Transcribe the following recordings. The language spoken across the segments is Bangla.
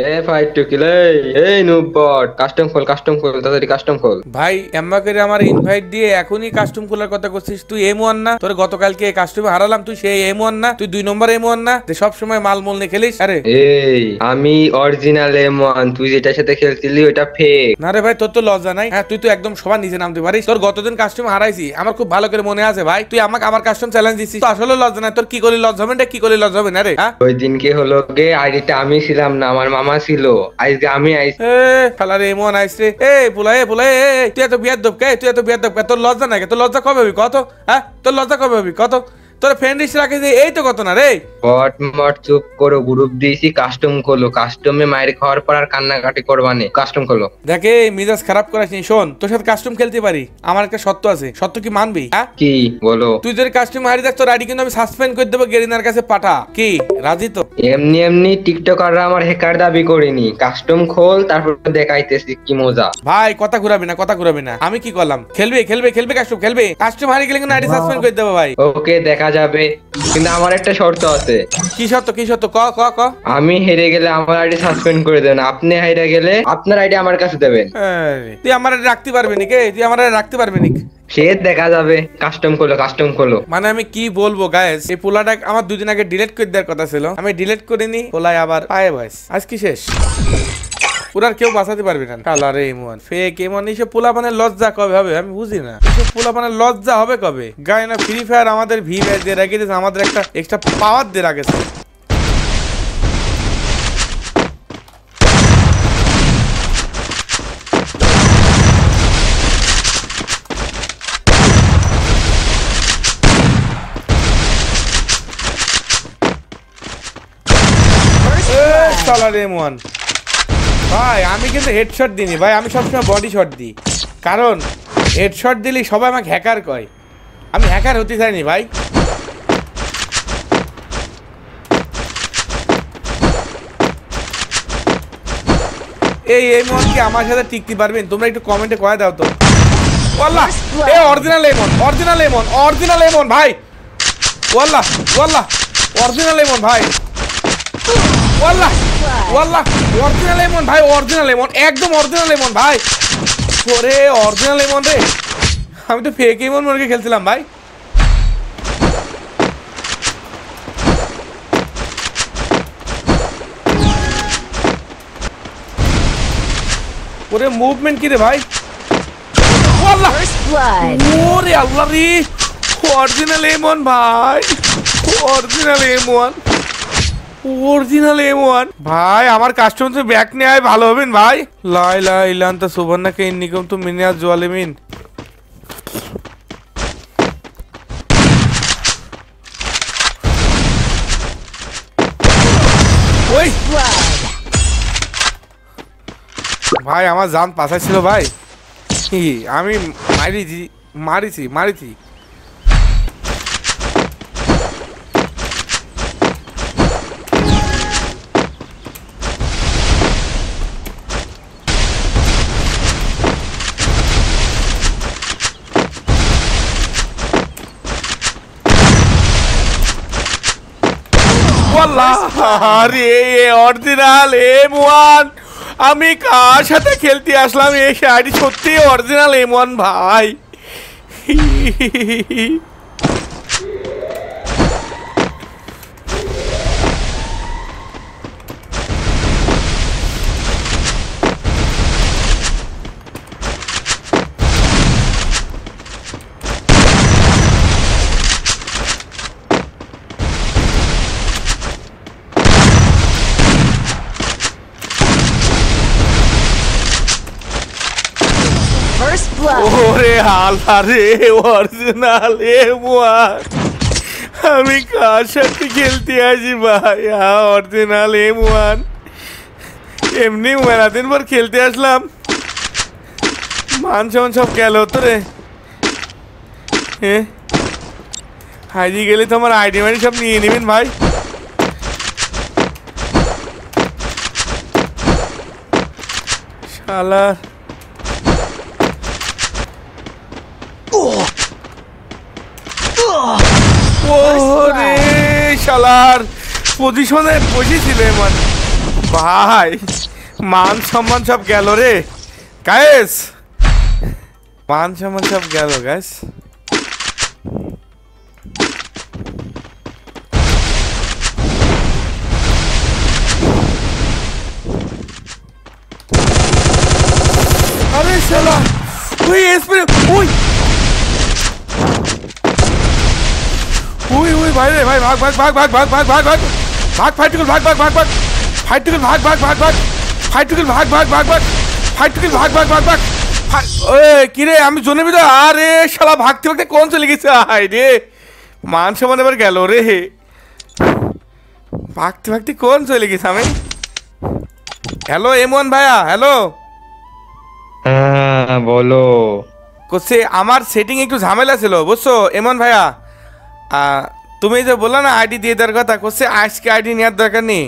A fight to kill. এই নুবট, কাস্টম খোল তাড়াতাড়ি কাস্টম খোল। ভাই এম্মা করে আমার ইনভাইট দিয়ে এখনই কাস্টম খোলার কথা করছিস? তুই M1 না? তোর গতকালকে কাস্টমে হারালাম, তুই সেই M1 না? তুই 2 নম্বর M1 না যে সব সময় মাল মোল নিয়ে খেলিস? আরে এই আমি অরিজিনাল M1, তুই যেটার সাথে খেলছিলি ওটা ফেক। না রে ভাই, তোর তো লজ্জা নাই? হ্যাঁ, তুই তো একদম সবার নিচে নামতে পারিস। তোর গতদিন কাস্টম হারাইছি আমার খুব ভালো করে মনে আছে ভাই। তুই আমাকে আমার কাস্টম চ্যালেঞ্জ দিছিস, তো আসলে লজ্জা নাই? তোর কি করে লজ্জা হবে না? কি করে লজ্জা হবে না রে? হ্যাঁ, ওই দিনকে হলো গে আইডিটা আমি ছিলাম না, আমার মামা ছিল। আজকে আমি আইছি। এ শালা রে M1 আইছে। তুই এত বিয়াদব কে? তোর লজ্জা নাই? তোর লজ্জা কবে হবি কত? হ্যাঁ, তোর লজ্জা কবে হবি কত? তোর ফ্রেন্ড লিস্ট রাখিস এই তো কত না রে? বট মট চুপ করো, গ্রুপ দিয়েছি, কাস্টম খোলো। কাস্টমে মায়ের খাওয়ার পর আর কান্নাকাটি করবানে, কাস্টম খোলো। দেখে মিজাজ খারাপ করাস নি। শোন, তোর সাথে কাস্টম খেলতে পারি, আমার একটা শর্ত আছে। শর্ত কি মানবি? হ্যাঁ, কি বলো? তুই যদি কাস্টম হারি যাস তোর আইডি কিন্তু আমি সাসপেন্ড করে দেবো, গেরিনার কাছে পাঠা। কি রাজি তো? এমনি এমনি টিকটকাররা আমার হ্যাকার দাবি করিনি। কাস্টম খোল, তারপর দেখাইতেছি কি মজা। ভাই কথা ঘুরাবি না। আমি কি করলাম? খেলবে কাস্টম হারিয়ে গেলে কিন্তু আইডি সাসপেন্ড করে দেবো ভাই। ওকে, দেখা যাবে, কিন্তু আমার একটা শর্ত আছে। কি শর্ত? ক ক ক আমি হেরে গেলে আমার আইডি সাসপেন্ড করে দেবেন, আপনি হেরে গেলে আপনার আইডি আমার কাছে দেবেন। তুই আমার রাখতে পারবি নি কে? তুই আমার রাখতে পারবি নি? সে দেখা যাবে। কাস্টম খোলো। মানে আমি কি বলবো গাইস, এই পোলাটা আমার 2 দিন আগে ডিলিট করে দেওয়ার কথা ছিল, আমি ডিলিট করিনি। পোলাই আবার পায়ে বয়স, আজ কি শেষ? পুরার কেউ বাঁচাতে পারবি না। কালারে M1 ফেক M1, এইসব পোলা মানে লজ্জা কবে হবে আমি বুঝি না। এইসব পোলা মানে লজ্জা হবে কবে? গায়ে না ফ্রি ফায়ার আমাদের ভি ব্যাচ দিয়ে রেখেছে, আমাদের একটা এক্সট্রা পাওয়ার দিয়ে রাখেছে। কালারে M1 ভাই, আমি কিন্তু হেডশট দিইনি ভাই, আমি সবসময় বডি শট দিই। কারণ হেডশট দিলেই সবাই আমাকে হ্যাকার কয়। আমি হ্যাকার হতে চাইনি ভাই। এই M1 কি আমার সাথে টিকতে পারবেন? তোমরা একটু কমেন্টে কয়ে দাও তো। ওয়াল্লাহ, এই অরিজিনাল M1 ভাই। ওয়াল্লাহ অরিজিনাল M1 ভাই। ওয়াল্লাহ অরিজিনাল M1 ভাই, একদম অরিজিনাল M1 ভাই। ওরে অরিজিনাল M1 রে, আমি তো ফেক M1 মনে খেলছিলাম ভাই। ওরে মুভমেন্ট কি রে ভাই? ওয়াল্লাহ, ওরে আল্লাহ রে, অরিজিনাল M1 ভাই, অরিজিনাল M1 ভাই। আমার কাস্টমার তো ব্যাক নিয়ে আয়, ভালো হবেন ভাই। লা ইলাহা ইল্লা আনতা সুবহানাকা ইন্নী কুনতু মিনাজ জালিমিন। ওই ভাই আমার জান পাশা ছিল ভাই, আমি মারিছি। আরে অরিজিনাল M1, আমি কার সাথে খেলতে আসলাম? এই আইডি সত্যি অরিজিনাল M1 ভাই। ওরে হালদা রে, অরিজিনাল M1, আমি কার সাথে খেলতে আসি ভাই? অরিজিনাল M1, এমনি মেলাদিন পর খেলতে আসলাম, মান সমান সব গেল তো রে। হারিয়ে গেলে তো আমার আইডি মাইডি সব নিয়ে নেবেন ভাই। শালা ওরে শালার পজিশনে বসেছিল মানে। ভাই মান সম্মান সব গেল রে গাইস, মান সম্মান সব গেল গাইস। আরে শালা ওই স্প্রে ওই ওই ওই ভাই রে ভাই, ভাগ ভাগ ভাগ ভাগ ভাগ ভাগ ভাগ ভাগ ভাগ ফাইটুকুল ভাগ ভাগ ভাগ ভাগ ফাইটুকুল ভাগ ভাগ ভাগ ভাগ ফাইটুকুল ভাগ ভাগ ভাগ ভাগ ফাইটুকুল ভাগ ভাগ ভাগ ভাগ। ওই কি রে আমি জোনে ভিতরে, আরে শালা ভাগতে ভাগতে কোন চলে গেছে, হাই রে মান সম্মান এবার গেল রে, ভাগতে ভাগতে কোন চলে গেছে আমি। হ্যালো এমন ভাইয়া, হ্যালো। হ্যাঁ বলো। করছে আমার সেটিং একটু ঝামেলা ছিল বুঝছো এমন ভাইয়া। তুমি যে বললো না আইডি দিয়ে দেওয়ার কথা, করছে আজকে আইডি নেওয়ার দরকার নেই,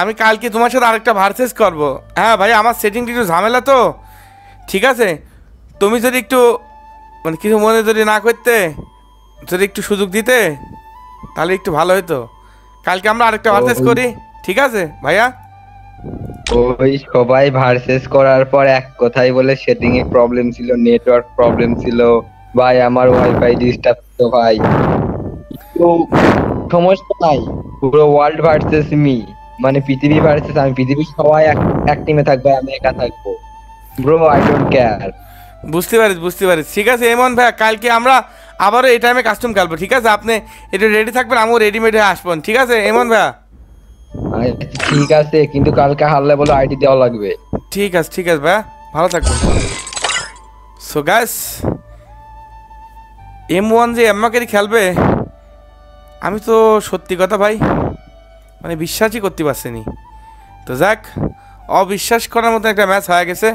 আমি কালকে তোমার সাথে আরেকটা ভার্সেস করবো। হ্যাঁ ভাই আমার সেটিংটা একটু ঝামেলা তো, ঠিক আছে তুমি যদি একটু মানে কিছু মনে যদি না করতে, যদি একটু সুযোগ দিতে তাহলে একটু ভালো হতো। কালকে আমরা আরেকটা ভার্সেস করি, ঠিক আছে ভাইয়া। ওই সবাই ভার্সেস করার পর এক কথাই বলে সেটিং এ প্রবলেম ছিল, নেটওয়ার্ক প্রবলেম ছিল ভাই, আমার ওয়াইফাই ডিস্টার্ব তো ভাই। তো সমস্যা নাই, পুরো ওয়ার্ল্ড ভার্সেস মি, মানে পৃথিবী ভার্সেস আমি, পৃথিবীর সবাই এক টিমে থাকবে, আমি একা থাকবো ব্রো, আই ডোন্ট কেয়ার। বুঝতে পারিস বুঝতে পারিস, ঠিক আছে এমন ভাইয়া কালকে আমরা আবারও এই টাইমে কাস্টম খেলবো, ঠিক আছে আপনি একটু রেডি থাকবেন, আমিও রেডিমেড হয়ে আসবেন, ঠিক আছে এমন ভাইয়া। ঠিক আছে, কিন্তু কালকে হারলে বলে আইডি দেওয়া লাগবে। ঠিক আছে ভাইয়া, ভালো থাকবেন। সো গাইস M1 যে এম্মাকেরই খেলবে, আমি তো সত্যি কথা ভাই মানে বিশ্বাসই করতে পারছিনি। তো যাক, অবিশ্বাস করার মতো একটা ম্যাচ হয়ে গেছে।